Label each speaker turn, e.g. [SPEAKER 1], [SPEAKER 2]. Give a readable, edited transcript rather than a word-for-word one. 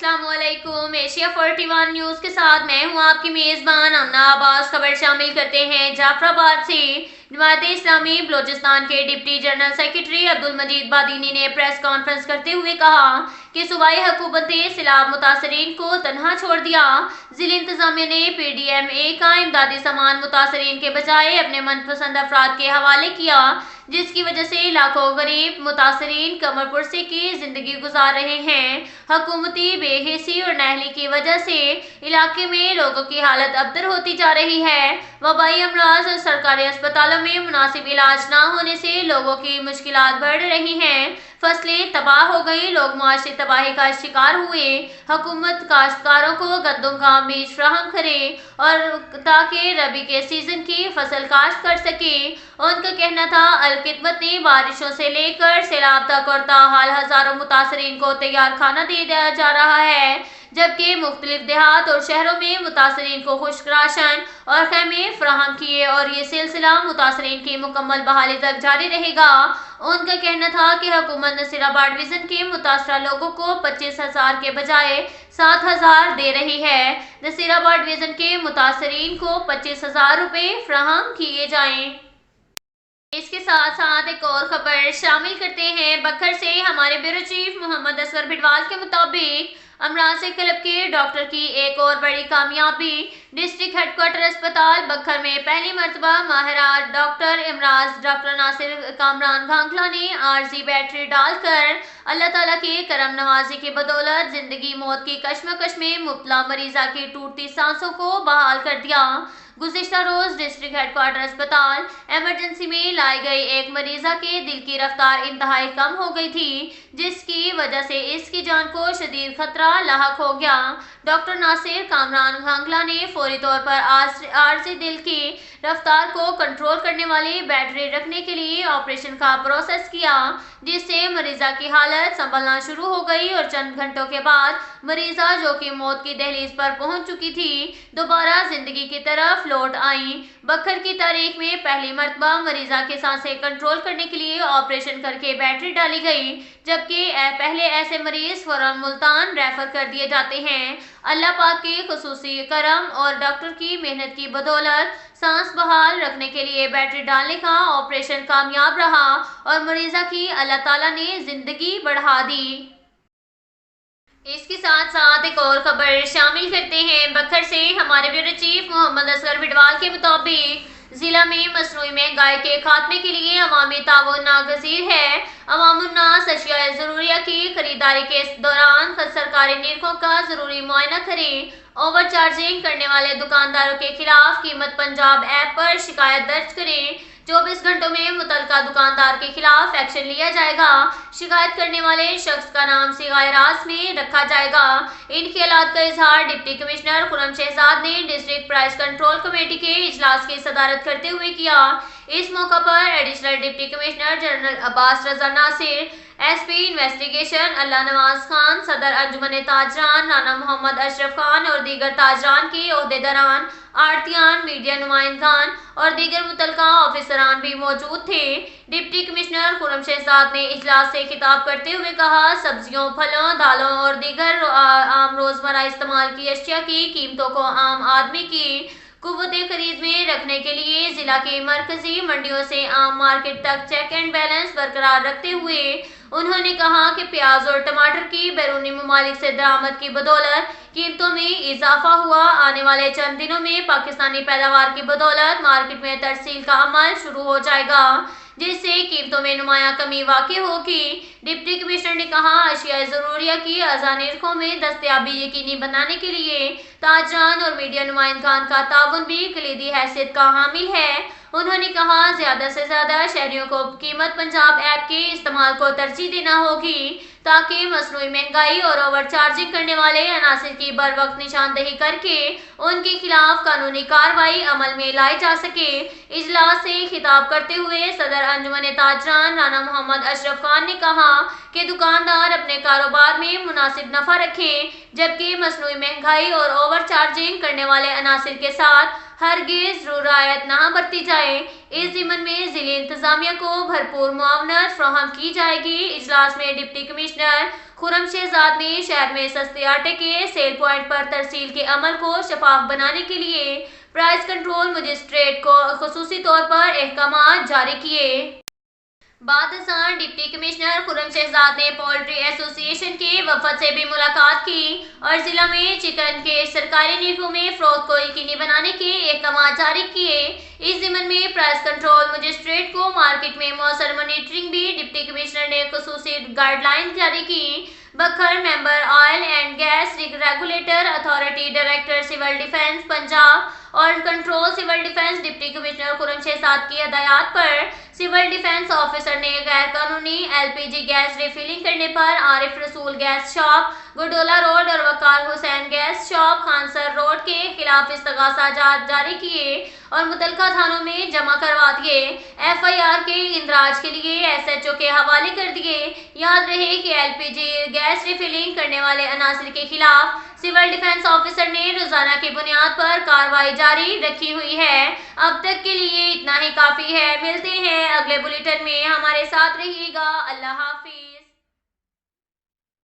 [SPEAKER 1] अस्सलाम वालेकुम। Asia 41 news के साथ मैं हूं आपकी मेज़बान अमना अब्बास। खबर शामिल करते हैं जाफराबाद से। जमात इस्लामी बलोचिस्तान के डिप्टी जनरल सेक्रेटरी अब्दुल मजीद बादीनी ने प्रेस कॉन्फ्रेंस करते हुए कहा कि सूबाई हुकूमत ने सैलाब मुतासरीन को तनहा छोड़ दिया। जिला इंतजामिया ने PDMA का इमदादी सामान मुतासरीन के बजाय अपने मनपसंद अफराद के हवाले किया, जिसकी वजह से लाखों गरीब मुतासरीन कमर पुरसी की जिंदगी गुजार रहे हैं। हुकूमती बेहिसी और नाअहली की वजह से इलाके में लोगों की हालत अबतर होती जा रही है। वबाई अमराज और सरकारी अस्पतालों में मुनासिब इलाज न होने से लोगों की मुश्किलात बढ़ रही हैं। फसलें तबाह हो गई, लोग मुआशी तबाही का शिकार हुए। हुकूमत काश्तकारों को गंदम का बीज फराहम करे और ताकि रबी के सीजन की फसल काश्त कर सके। उनका कहना था अल-खिदमत ने बारिशों से लेकर सैलाब तक और ताहाल हजारों मुतासरीन को तैयार खाना दे दिया जा रहा है, जबकि मुख्तलिफ देहात और शहरों में मुतासरीन को खुश्क राशन और खैमे फराहम किए और ये सिलसिला मुतासरीन की मुकम्मल बहाली तक जारी रहेगा। उनका कहना था कि हुकूमत नसीराबाद डिवीजन के मुतासरा लोगों को 25,000 के बजाय 7,000 दे रही है। नसीराबाद डिवीजन के मुतासरीन को 25,000 रुपये फराहम किए जाएं। इसके साथ साथ एक और खबर शामिल करते हैं बखर से। हमारे ब्यूरो चीफ मोहम्मद असगर बिडवाल के मुताबिक अमराज क्लब के डॉक्टर की एक और बड़ी कामयाबी। डिस्ट्रिक्ट हेडक्वार्टर अस्पताल बखर में पहली मरतबा माहिरा डॉक्टर इमराज डॉक्टर नासिर कामरान घांगला ने आरजी बैटरी डालकर अल्लाह ताला की करम नवाजी की बदौलत जिंदगी मौत की कश्मकश में मुब्तला मरीजा की टूटती सांसों को बहाल कर दिया। गुज़िश्ता रोज डिस्ट्रिक्ट हेडक्वार्टर अस्पताल एमरजेंसी में लाई गई एक मरीजा के दिल की रफ्तार इंतहाई कम हो गई थी, जिसकी वजह से इसकी जान को शदीद खतरा लाहक हो गया। डॉक्टर नासिर कामरान घांगला ने फौरी तौर पर आरजी दिल की रफ्तार को कंट्रोल करने वाली बैटरी रखने के लिए ऑपरेशन का प्रोसेस किया, जिससे मरीजा की हालत संभलना शुरू हो गई और चंद घंटों के बाद मरीजा, जो कि मौत की दहलीज पर पहुंच चुकी थी, दोबारा जिंदगी की तरफ लौट आई। बखर की तारीख में पहली मरतबा मरीजा की सांसें कंट्रोल करने के लिए ऑपरेशन करके बैटरी डाली गई, जबकि पहले ऐसे मरीज फौरन मुल्तान रेफर कर दिए जाते हैं। अल्लाह पाक के खुसूसी करम और डॉक्टर की मेहनत की बदौलत सांस बहाल रखने के लिए बैटरी डालने का ऑपरेशन कामयाब रहा और मरीजा की अल्लाह ताला ने जिंदगी बढ़ा दी। इसके साथ साथ एक और खबर शामिल करते हैं बखर से। हमारे ब्यूरो चीफ मोहम्मद असगर बिडवाल के मुताबिक जिला में मसनूई महंगाई के खात्मे के लिए अवामी ताउन नागजीर है। अवामुन्नास अशिया ज़रूरिया की खरीदारी के दौरान सरकारी निरखों का जरूरी मुआयना करें। ओवर चार्जिंग करने वाले दुकानदारों के खिलाफ कीमत पंजाब ऐप पर शिकायत दर्ज करें। 24 घंटों में मुतलका दुकानदार के खिलाफ एक्शन लिया जाएगा। शिकायत करने वाले शख्स का नाम सिगाए रास में रखा जाएगा। इन ख्यालात का इजहार डिप्टी कमिश्नर खुरम शहजाद ने डिस्ट्रिक्ट प्राइस कंट्रोल कमेटी के इजलास की सदारत करते हुए किया। इस मौका पर additional deputy commissioner general Abbas Raza Nasir, SP investigation Allah Nawaz Khan, सदर अंजुमन ताजरान राना मोहम्मद अशरफ खान और दीगर ताजरान के ओहदेदारान, आड़तियान, मीडिया नुमाइंदान और दीगर मुतलका ऑफिसरान भी मौजूद थे। डिप्टी कमिश्नर खुरम शहजाद ने इजलास से खिताब करते हुए कहा, सब्जियों, फलों, दालों और दीगर आम रोजमर्रा इस्तेमाल की अशिया की कीमतों को आम आदमी की कुव्वते खरीद में रखने के लिए जिला के मरकजी मंडियों से आम मार्केट तक चेक एंड बैलेंस बरकरार रखते हुए उन्होंने कहा कि प्याज और टमाटर की बैरूनी ममालिक से दरामद की बदौलत कीमतों में इजाफा हुआ। आने वाले चंद दिनों में पाकिस्तानी पैदावार की बदौलत मार्केट में तरसील का अमल शुरू हो जाएगा, जिससे कीमतों में नुमाया कमी वाक़ई होगी। डिप्टी कमिश्नर ने कहा, अशिया ज़रूरिया की आज़ाद निरखों में दस्तयाबी यकीनी बनाने के लिए ताजरान और मीडिया नुमाइंदान का ताउन भी कलीदी हैसियत का हामिल है। उन्होंने कहा, ज्यादा से ज्यादा शहरियों को कीमत पंजाब ऐप के इस्तेमाल को तरजीह देना होगी, ताकि मसनूई महंगाई और ओवर चार्जिंग करने वाले अनासिर की बर वक्त निशानदही करके उनके खिलाफ कानूनी कार्रवाई अमल में लाई जा सके। इजलास से खिताब करते हुए सदर अंजुमन ताजरान राना मोहम्मद अशरफ खान ने कहा कि दुकानदार अपने कारोबार में मुनासिब नफा रखें, जबकि मसनूई महंगाई और ओवर चार्जिंग करने वाले अनासिर के साथ हरगिज रियायत ना बरती जाए। इस ज़िम्मन में जिले इंतजामिया को भरपूर मुआवनत फराहम की जाएगी। इजलास में डिप्टी कमिश्नर खुर्रम शहजाद ने शहर में सस्ते आटे के सेल पॉइंट पर तरसील के अमल को शफाफ बनाने के लिए प्राइस कंट्रोल मजिस्ट्रेट को खुसूसी तौर पर अहकामात जारी किए। बाद डिप्टी कमिश्नर खुर्रम शहजाद ने पोल्ट्री एसोसिएशन के वफद से भी मुलाकात की और जिला में चिकन के सरकारी निगमों में फरोख्त को यकीनी बनाने के अहकाम जारी किए। इस ज़िम्न में प्राइस कंट्रोल मजिस्ट्रेट को मार्केट में मौसर मॉनिटरिंग भी डिप्टी कमिश्नर ने खुसूसी गाइडलाइन जारी की। बखर member oil and gas regulator authority director civil defence Punjab और control civil defence deputy commissioner Khurram Shahzad की हदायत पर सिविल डिफेंस ऑफिसर ने गैर कानूनी एलपीजी गैस रिफिलिंग करने पर आरिफ रसूल गैस शॉप गुडोला रोड और वकार हुसैन गैस शॉप खानसर रोड के खिलाफ इस्तगासा जारी किए और मुतलका थानों में जमा करवा दिए। एफआईआर के इंदराज के लिए एसएचओ के हवाले कर दिए। याद रहे कि एलपीजी गैस रिफिलिंग करने वाले अनासर के खिलाफ सिविल डिफेंस ऑफिसर ने रोजाना की बुनियाद पर कार्रवाई जारी रखी हुई है। अब तक के लिए इतना ही काफी है। मिलते हैं अगले बुलेटिन में, हमारे साथ रहिएगा। अल्लाह हाफिज।